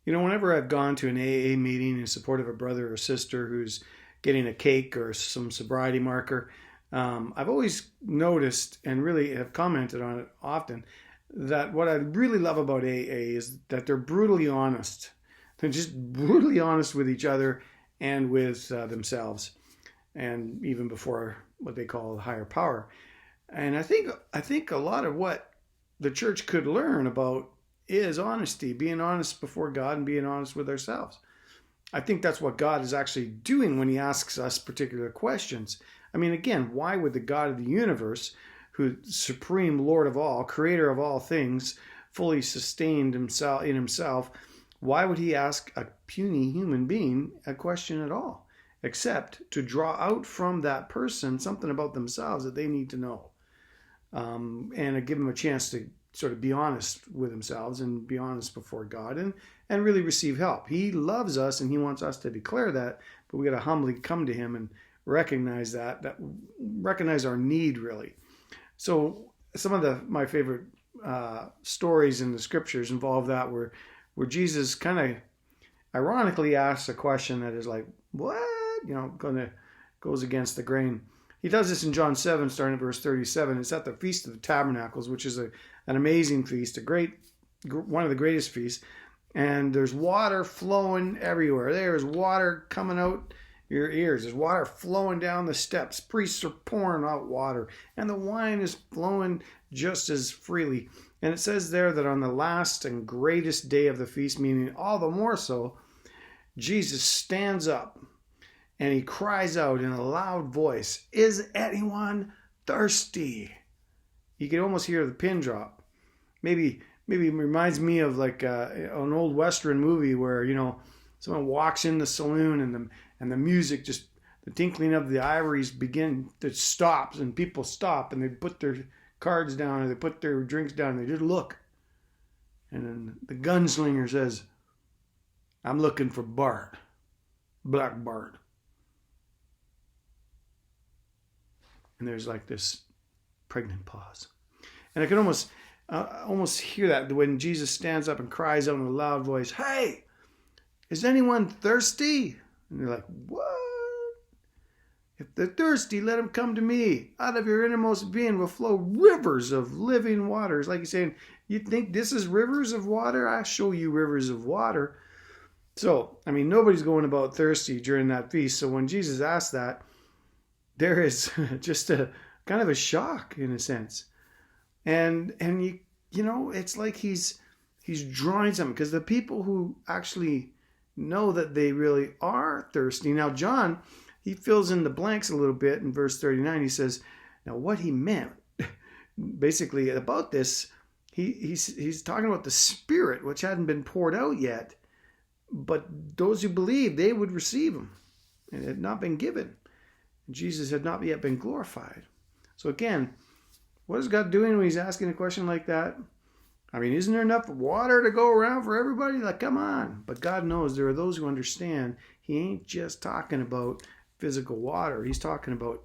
Whenever I've gone to an AA meeting in support of a brother or sister who's getting a cake or some sobriety marker, I've always noticed and really have commented on it often that what I really love about AA is that they're brutally honest. They're just brutally honest with each other and with themselves, and even before what they call higher power. And I think a lot of what the church could learn about is honesty, being honest before God and being honest with ourselves. I think that's what God is actually doing when he asks us particular questions. I mean, again, why would the God of the universe, who supreme Lord of all, creator of all things, fully sustained himself in himself, why would he ask a puny human being a question at all? Except to draw out from that person something about themselves that they need to know. And to give them a chance to sort of be honest with themselves and be honest before God and really receive help. He loves us and he wants us to declare that, but we got to humbly come to him and recognize that recognize our need really. So some of my favorite stories in the scriptures involve that where Jesus kind of ironically asks a question that is like, what? Goes against the grain. He does this in John 7, starting at verse 37. It's at the Feast of the Tabernacles, which is an amazing feast, one of the greatest feasts. And there's water flowing everywhere. There's water coming out your ears. There's water flowing down the steps. Priests are pouring out water. And the wine is flowing just as freely. And it says there that on the last and greatest day of the feast, meaning all the more so, Jesus stands up and he cries out in a loud voice, "Is anyone thirsty?" You can almost hear the pin drop. Maybe it reminds me of like an old Western movie where, someone walks in the saloon and the music just, the tinkling of the ivories stops and people stop and they put their cards down or they put their drinks down and they just look. And then the gunslinger says, "I'm looking for Bart, Black Bart." And there's like this pregnant pause. And I can almost hear that when Jesus stands up and cries out in a loud voice, "Hey, is anyone thirsty?" And they're like, "What? If they're thirsty, let them come to me. Out of your innermost being will flow rivers of living waters." Like he's saying, you think this is rivers of water? I'll show you rivers of water. So, nobody's going about thirsty during that feast. So when Jesus asked that, there is just a kind of a shock in a sense. And it's like he's drawing something, because the people who actually know that they really are thirsty. Now, John, he fills in the blanks a little bit in verse 39. He says, now what he meant basically about this, he's talking about the Spirit, which hadn't been poured out yet, but those who believed, they would receive him. It had not been given. Jesus had not yet been glorified. So again, what is God doing when he's asking a question like that? Isn't there enough water to go around for everybody? Like, come on. But God knows there are those who understand he ain't just talking about physical water. He's talking about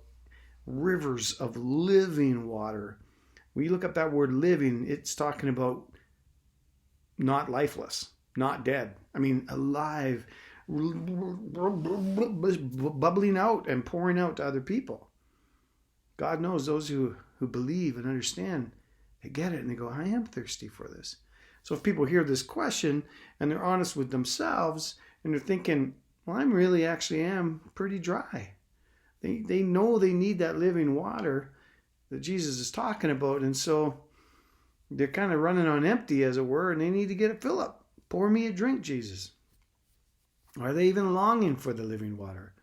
rivers of living water. When you look up that word living, it's talking about not lifeless, not dead. Alive, bubbling out and pouring out to other people. God knows those who believe and understand, they get it and they go, I am thirsty for this. So if people hear this question and they're honest with themselves and they're thinking, well, I really actually am pretty dry. They know they need that living water that Jesus is talking about. And so they're kind of running on empty, as it were, and they need to get a fill up. Pour me a drink, Jesus. Are they even longing for the living water?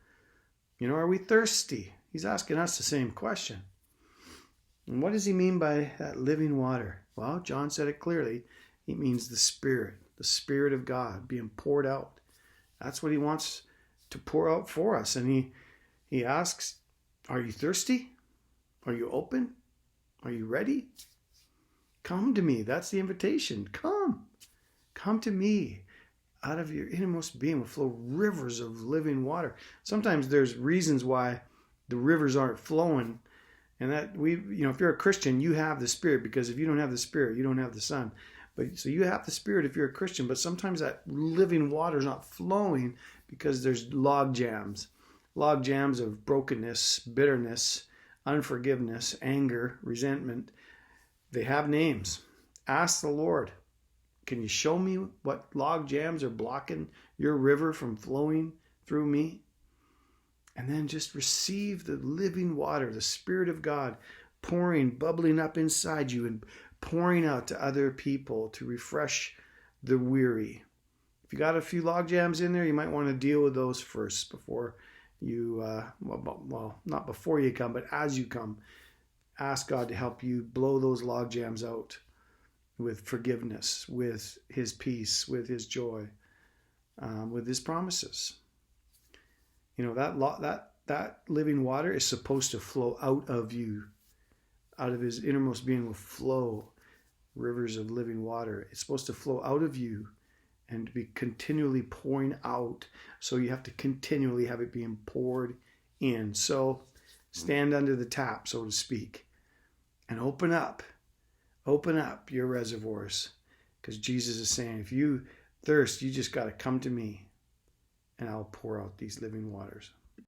Are we thirsty? He's asking us the same question. And what does he mean by that living water? Well, John said it clearly. He means the Spirit of God being poured out. That's what he wants to pour out for us. And he asks, are you thirsty? Are you open? Are you ready? Come to me. That's the invitation. Come to me. Out of your innermost being will flow rivers of living water. Sometimes there's reasons why the rivers aren't flowing. And that if you're a Christian, you have the Spirit, because if you don't have the Spirit, you don't have the Son. But so you have the Spirit if you're a Christian, but sometimes that living water is not flowing because there's log jams of brokenness, bitterness, unforgiveness, anger, resentment. They have names. Ask the Lord, can you show me what log jams are blocking your river from flowing through me? And then just receive the living water, the Spirit of God pouring, bubbling up inside you and pouring out to other people to refresh the weary. If you got a few log jams in there, you might want to deal with those first before you, well, not before you come, but as you come. Ask God to help you blow those log jams out with forgiveness, with His peace, with His joy, with His promises. You know, that living water is supposed to flow out of you. Out of His innermost being will flow rivers of living water. It's supposed to flow out of you and be continually pouring out. So you have to continually have it being poured in. So stand under the tap, so to speak, and open up your reservoirs. Because Jesus is saying, if you thirst, you just got to come to me and I'll pour out these living waters.